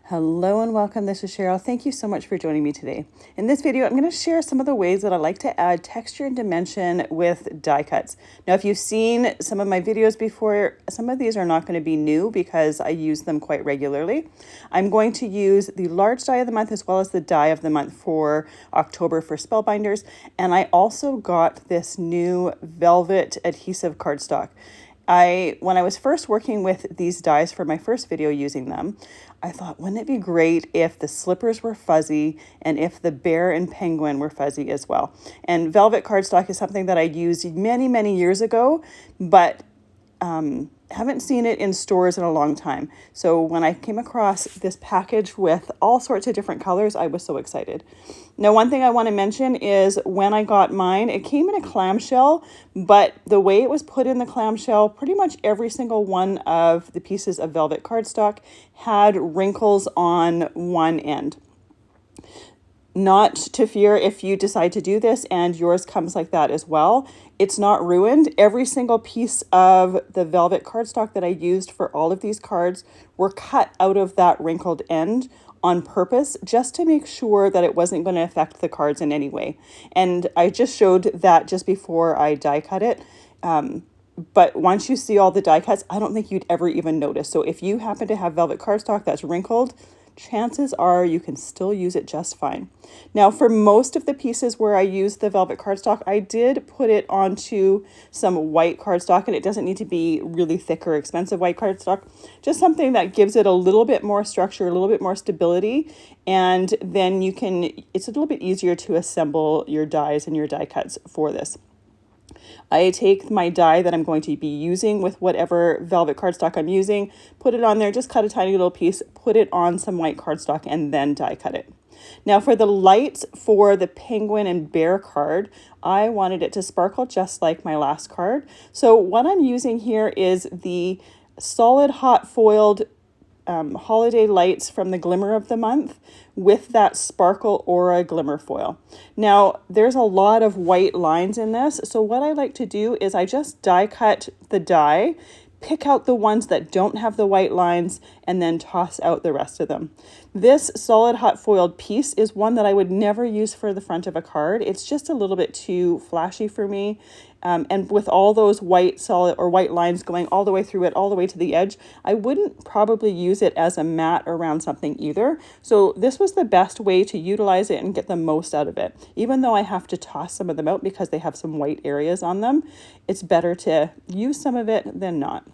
Hello and welcome, this is Cheryl. Thank you so much for joining me today. In this video, I'm going to share some of the ways that I like to add texture and dimension with die cuts. Now, if you've seen some of my videos before, some of these are not going to be new because I use them quite regularly. I'm going to use the large die of the month as well as the die of the month for October for Spellbinders. And I also got this new velvet adhesive cardstock. When I was first working with these dies for my first video using them, I thought, wouldn't it be great if the slippers were fuzzy and if the bear and penguin were fuzzy as well? And velvet cardstock is something that I used many, many years ago, but haven't seen it in stores in a long time. So when I came across this package with all sorts of different colors, I was so excited. Now, one thing I want to mention is when I got mine, it came in a clamshell, but the way it was put in the clamshell, pretty much every single one of the pieces of velvet cardstock had wrinkles on one end. Not to fear if you decide to do this and yours comes like that as well. It's not ruined. Every single piece of the velvet cardstock that I used for all of these cards were cut out of that wrinkled end on purpose, just to make sure that it wasn't going to affect the cards in any way. And I just showed that just before I die cut it. But once you see all the die cuts, I don't think you'd ever even notice. So if you happen to have velvet cardstock that's wrinkled, chances are you can still use it just fine. Now, for most of the pieces where I used the velvet cardstock, I did put it onto some white cardstock, and it doesn't need to be really thick or expensive white cardstock, just something that gives it a little bit more structure, a little bit more stability, and then it's a little bit easier to assemble your dies and your die cuts for this. I take my die that I'm going to be using with whatever velvet cardstock I'm using, put it on there, just cut a tiny little piece, put it on some white cardstock, and then die cut it. Now for the lights for the penguin and bear card, I wanted it to sparkle just like my last card. So what I'm using here is the solid hot foiled holiday lights from the Glimmer of the Month with that Speckled Aura Glimmer foil. Now, there's a lot of white lines in this, so what I like to do is I just die cut the die, pick out the ones that don't have the white lines, and then toss out the rest of them. This solid hot foiled piece is one that I would never use for the front of a card. It's just a little bit too flashy for me. And with all those white solid or white lines going all the way through it, all the way to the edge, I wouldn't probably use it as a mat around something either. So this was the best way to utilize it and get the most out of it. Even though I have to toss some of them out because they have some white areas on them, it's better to use some of it than not.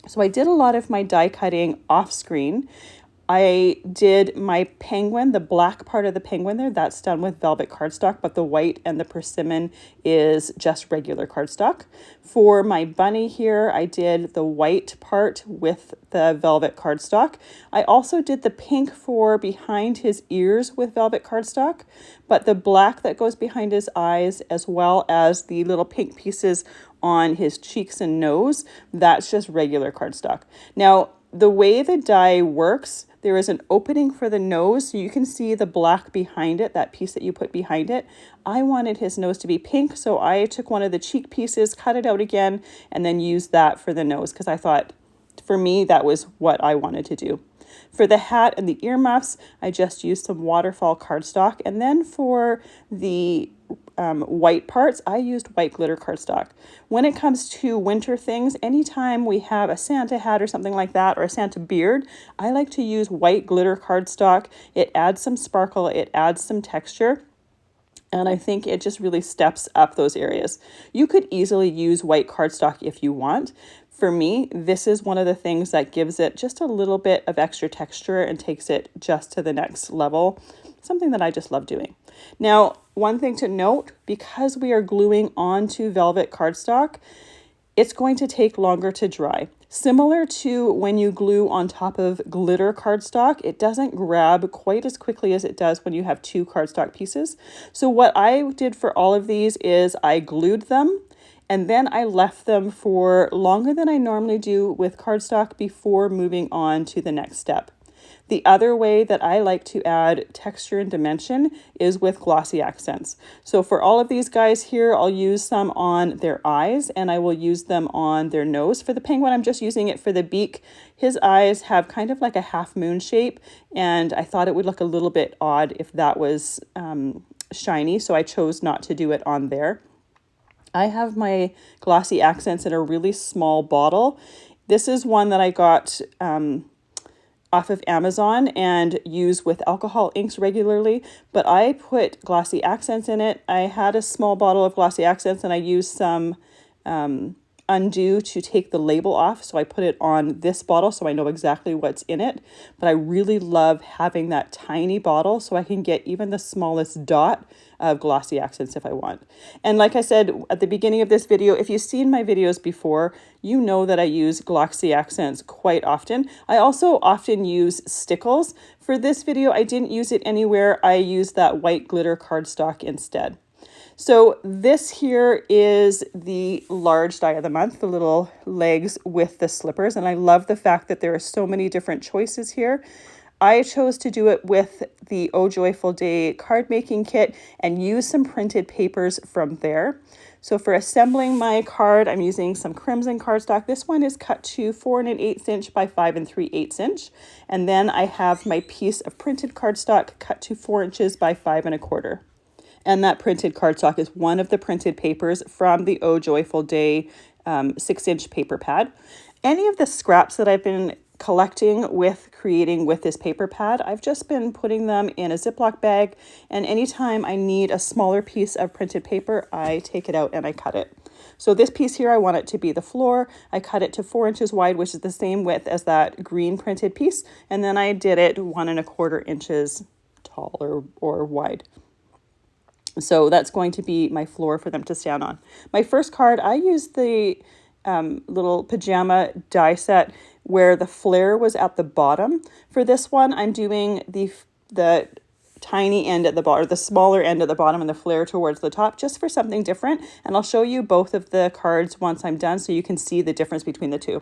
So I did a lot of my die cutting off screen. I did my penguin, the black part of the penguin there, that's done with velvet cardstock, but the white and the persimmon is just regular cardstock. For my bunny here, I did the white part with the velvet cardstock. I also did the pink for behind his ears with velvet cardstock, but the black that goes behind his eyes, as well as the little pink pieces on his cheeks and nose, that's just regular cardstock. Now, the way the die works, there is an opening for the nose, so you can see the black behind it, that piece that you put behind it. I wanted his nose to be pink, so I took one of the cheek pieces, cut it out again, and then used that for the nose, because I thought, for me, that was what I wanted to do. For the hat and the earmuffs, I just used some Waterfall Cardstock, and then for the white parts, I used white glitter cardstock. When it comes to winter things, anytime we have a Santa hat or something like that, or a Santa beard, I like to use white glitter cardstock. It adds some sparkle, it adds some texture, and I think it just really steps up those areas. You could easily use white cardstock if you want. For me, this is one of the things that gives it just a little bit of extra texture and takes it just to the next level. Something that I just love doing. Now, one thing to note, because we are gluing onto velvet cardstock, it's going to take longer to dry. Similar to when you glue on top of glitter cardstock, it doesn't grab quite as quickly as it does when you have two cardstock pieces. So what I did for all of these is I glued them, and then I left them for longer than I normally do with cardstock before moving on to the next step. The other way that I like to add texture and dimension is with Glossy Accents. So for all of these guys here, I'll use some on their eyes and I will use them on their nose. For the penguin, I'm just using it for the beak. His eyes have kind of like a half moon shape, and I thought it would look a little bit odd if that was shiny, so I chose not to do it on there. I have my Glossy Accents in a really small bottle. This is one that I got off of Amazon and use with alcohol inks regularly, but I put Glossy Accents in it. I had a small bottle of Glossy Accents and I used some undo to take the label off, so I put it on this bottle so I know exactly what's in it. But I really love having that tiny bottle so I can get even the smallest dot of Glossy Accents if I want. And like I said at the beginning of this video, if you've seen my videos before, you know that I use Glossy Accents quite often. I also often use stickles. For this video, I didn't use it anywhere. I used that white glitter cardstock instead. So this here is the large die of the month, the little legs with the slippers. And I love the fact that there are so many different choices here. I chose to do it with the Oh Joyful Day card making kit and use some printed papers from there. So for assembling my card, I'm using some Crimson cardstock. This one is cut to 4 1/8 inch by 5 3/8 inch. And then I have my piece of printed cardstock cut to 4 inches by 5 1/4. And that printed cardstock is one of the printed papers from the Oh Joyful Day 6-inch paper pad. Any of the scraps that I've been collecting with creating with this paper pad, I've just been putting them in a Ziploc bag, and anytime I need a smaller piece of printed paper, I take it out and I cut it. So this piece here, I want it to be the floor. I cut it to 4 inches wide, which is the same width as that green printed piece, and then I did it 1 1/4 inches tall or wide. So that's going to be my floor for them to stand on. My first card, I used the little pajama die set where the flare was at the bottom. For this one, I'm doing the tiny end at the bottom, or the smaller end at the bottom and the flare towards the top, just for something different. And I'll show you both of the cards once I'm done so you can see the difference between the two.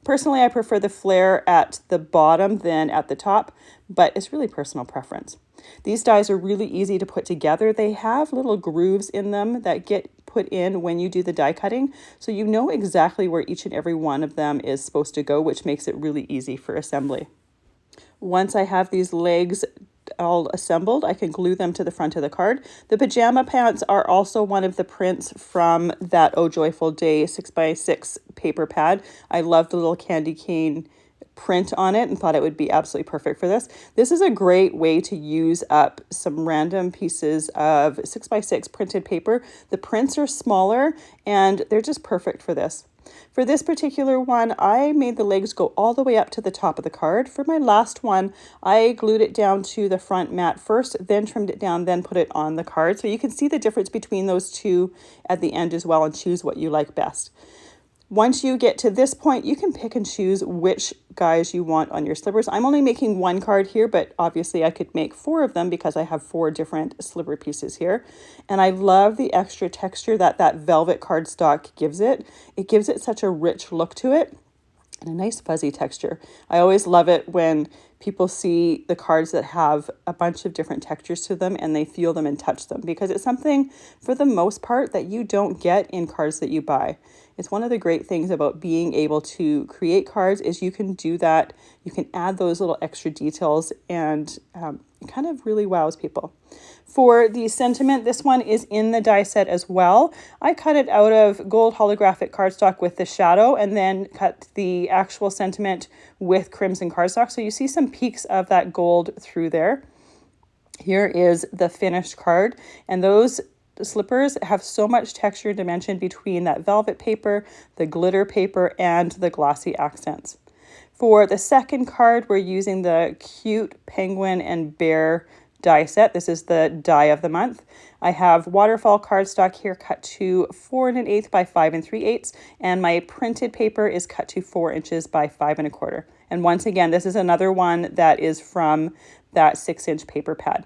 Personally, I prefer the flare at the bottom than at the top, but it's really personal preference. These dies are really easy to put together. They have little grooves in them that get put in when you do the die cutting, so you know exactly where each and every one of them is supposed to go, which makes it really easy for assembly. Once I have these legs all assembled, I can glue them to the front of the card. The pajama pants are also one of the prints from that Oh Joyful Day 6x6 paper pad. I love the little candy cane print on it and thought it would be absolutely perfect for this. This is a great way to use up some random pieces of 6x6 printed paper. The prints are smaller and they're just perfect for this. For this particular one, I made the legs go all the way up to the top of the card. For my last one, I glued it down to the front mat first, then trimmed it down, then put it on the card. So you can see the difference between those two at the end as well and choose what you like best. Once you get to this point, you can pick and choose which guys you want on your slippers. I'm only making one card here, but obviously I could make 4 of them because I have 4 different slipper pieces here. And I love the extra texture that velvet cardstock gives it. It gives it such a rich look to it and a nice fuzzy texture. I always love it when people see the cards that have a bunch of different textures to them and they feel them and touch them, because it's something for the most part that you don't get in cards that you buy. It's one of the great things about being able to create cards is you can do that. You can add those little extra details and it kind of really wows people. For the sentiment, this one is in the die set as well. I cut it out of gold holographic cardstock with the shadow and then cut the actual sentiment with crimson cardstock. So you see some peaks of that gold through there. Here is the finished card, and those slippers have so much texture and dimension between that velvet paper, the glitter paper, and the glossy accents. For the second card, we're using the cute penguin and bear die set. This is the die of the month. I have Waterfall Cardstock here cut to 4 1/8 by 5 3/8, and my printed paper is cut to 4 inches by 5 1/4. And once again, this is another one that is from that 6-inch paper pad.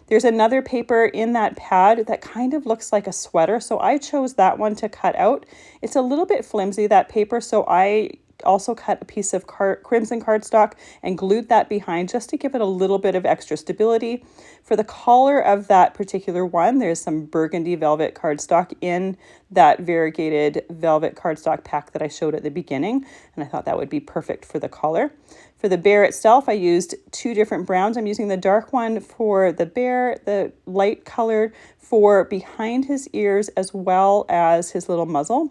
There's another paper in that pad that kind of looks like a sweater, so I chose that one to cut out. It's a little bit flimsy, that paper, so I also cut a piece of Crimson cardstock and glued that behind just to give it a little bit of extra stability. For the collar of that particular one, there's some burgundy velvet cardstock in that variegated velvet cardstock pack that I showed at the beginning, and I thought that would be perfect for the collar. For the bear itself, I used two different browns. I'm using the dark one for the bear, the light colored for behind his ears as well as his little muzzle.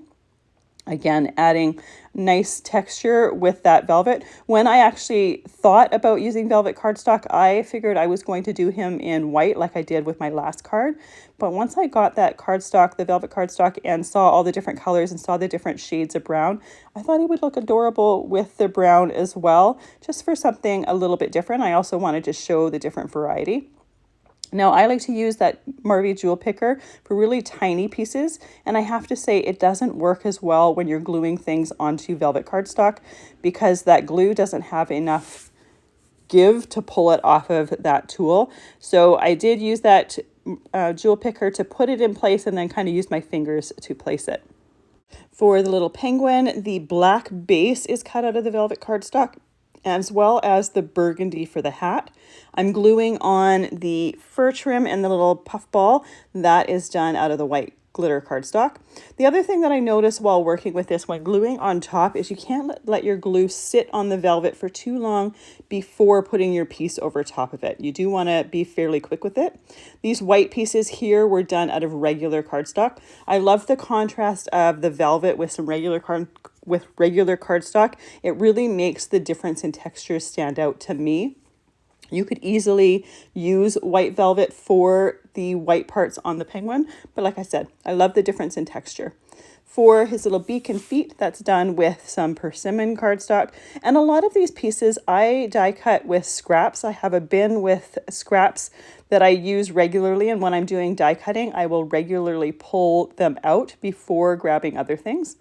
Again, adding nice texture with that velvet. When I actually thought about using velvet cardstock, I figured I was going to do him in white like I did with my last card. But once I got that cardstock, the velvet cardstock, and saw all the different colors and saw the different shades of brown, I thought he would look adorable with the brown as well, just for something a little bit different. I also wanted to show the different variety. Now, I like to use that Marvy jewel picker for really tiny pieces, and I have to say it doesn't work as well when you're gluing things onto velvet cardstock because that glue doesn't have enough give to pull it off of that tool. So I did use that jewel picker to put it in place and then kind of use my fingers to place it. For the little penguin, the black base is cut out of the velvet cardstock, as well as the burgundy for the hat. I'm gluing on the fur trim and the little puff ball. That is done out of the white glitter cardstock. The other thing that I noticed while working with this when gluing on top is you can't let your glue sit on the velvet for too long before putting your piece over top of it. You do want to be fairly quick with it. These white pieces here were done out of regular cardstock. I love the contrast of the velvet with some regular cardstock. It really makes the difference in texture stand out to me. You could easily use white velvet for the white parts on the penguin, but like I said, I love the difference in texture. For his little beak and feet, that's done with some Persimmon cardstock. And a lot of these pieces I die cut with scraps. I have a bin with scraps that I use regularly, and when I'm doing die cutting, I will regularly pull them out before grabbing other things.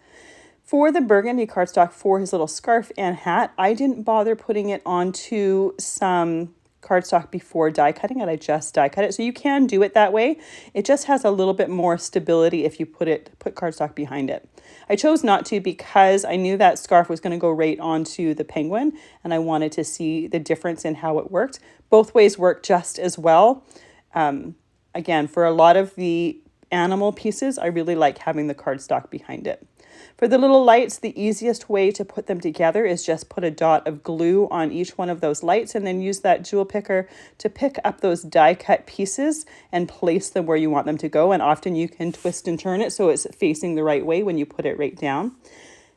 For the burgundy cardstock for his little scarf and hat, I didn't bother putting it onto some cardstock before die cutting it. I just die cut it. So you can do it that way. It just has a little bit more stability if you put cardstock behind it. I chose not to because I knew that scarf was going to go right onto the penguin, and I wanted to see the difference in how it worked. Both ways work just as well. Again, for a lot of the animal pieces, I really like having the cardstock behind it. For the little lights, the easiest way to put them together is just put a dot of glue on each one of those lights and then use that jewel picker to pick up those die cut pieces and place them where you want them to go. And often you can twist and turn it so it's facing the right way when you put it right down.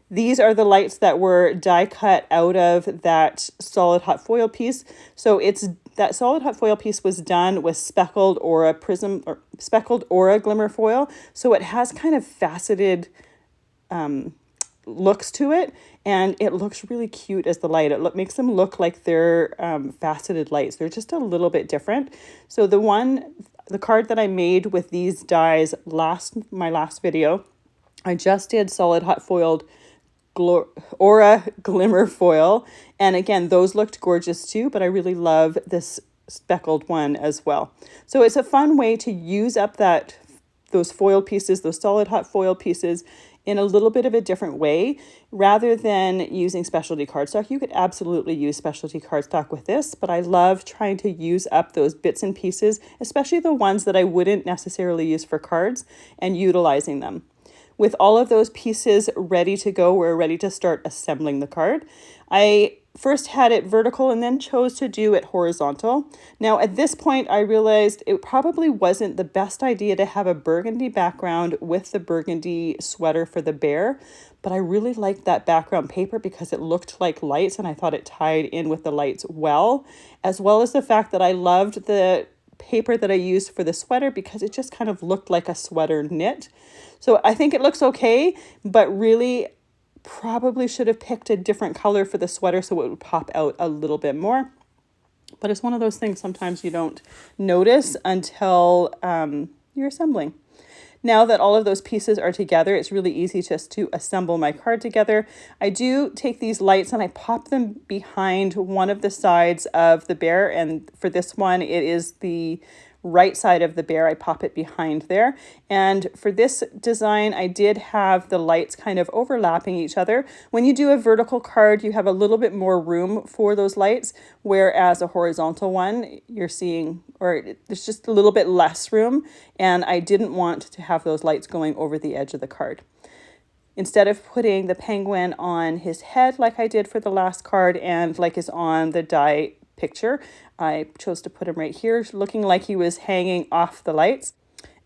These are the lights that were die cut out of that solid hot foil piece. So that solid hot foil piece was done with speckled aura glimmer foil. So it has kind of faceted looks to it, and it looks really cute as the light. It makes them look like they're faceted lights. They're just a little bit different. So the card that I made with these dies my last video, I just did solid hot foiled aura glimmer foil, and again those looked gorgeous too, but I really love this speckled one as well. So it's a fun way to use up those foil pieces, those solid hot foil pieces, in a little bit of a different way. Rather than using specialty cardstock, you could absolutely use specialty cardstock with this, but I love trying to use up those bits and pieces, especially the ones that I wouldn't necessarily use for cards, and utilizing them. With all of those pieces ready to go, we're ready to start assembling the card. I first had it vertical and then chose to do it horizontal. Now at this point I realized it probably wasn't the best idea to have a burgundy background with the burgundy sweater for the bear, but I really liked that background paper because it looked like lights and I thought it tied in with the lights well, as well as the fact that I loved the paper that I used for the sweater because it just kind of looked like a sweater knit. So I think it looks okay, but really probably should have picked a different color for the sweater so it would pop out a little bit more. But it's one of those things sometimes you don't notice until you're assembling. Now that all of those pieces are together, it's really easy just to assemble my card together. I do take these lights and I pop them behind one of the sides of the bear, and for this one it is the right side of the bear. I pop it behind there. And for this design, I did have the lights kind of overlapping each other. When you do a vertical card, you have a little bit more room for those lights, whereas a horizontal one, you're seeing, or there's just a little bit less room. And I didn't want to have those lights going over the edge of the card. Instead of putting the penguin on his head like I did for the last card and like is on the die picture, I chose to put him right here, looking like he was hanging off the lights,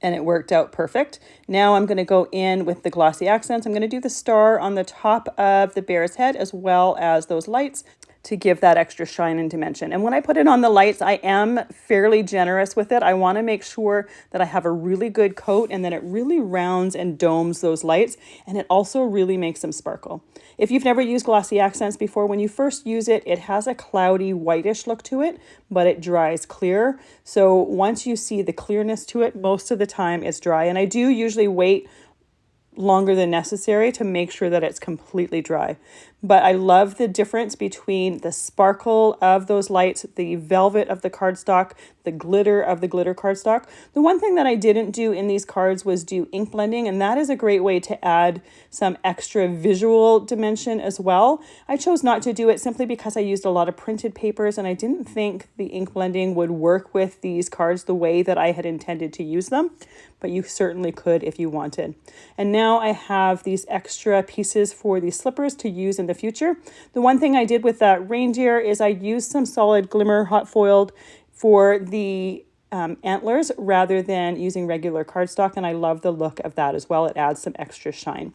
and it worked out perfect. Now I'm going to go in with the Glossy Accents. I'm going to do the star on the top of the bear's head as well as those lights to give that extra shine and dimension. And when I put it on the lights, I am fairly generous with it. I want to make sure that I have a really good coat and that it really rounds and domes those lights, and it also really makes them sparkle. If you've never used Glossy Accents before, when you first use it, it has a cloudy whitish look to it, but it dries clear. So once you see the clearness to it, most of the time it's dry. And I do usually wait longer than necessary to make sure that it's completely dry. But I love the difference between the sparkle of those lights, the velvet of the cardstock, the glitter of the glitter cardstock. The one thing that I didn't do in these cards was do ink blending, and that is a great way to add some extra visual dimension as well. I chose not to do it simply because I used a lot of printed papers and I didn't think the ink blending would work with these cards the way that I had intended to use them, but you certainly could if you wanted. And now I have these extra pieces for these slippers to use in the future. The one thing I did with that reindeer is I used some solid glimmer hot foiled for the antlers rather than using regular cardstock, and I love the look of that as well. It adds some extra shine.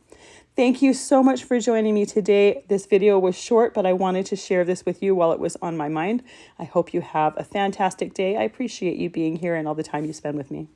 Thank you so much for joining me today. This video was short, but I wanted to share this with you while it was on my mind. I hope you have a fantastic day. I appreciate you being here and all the time you spend with me.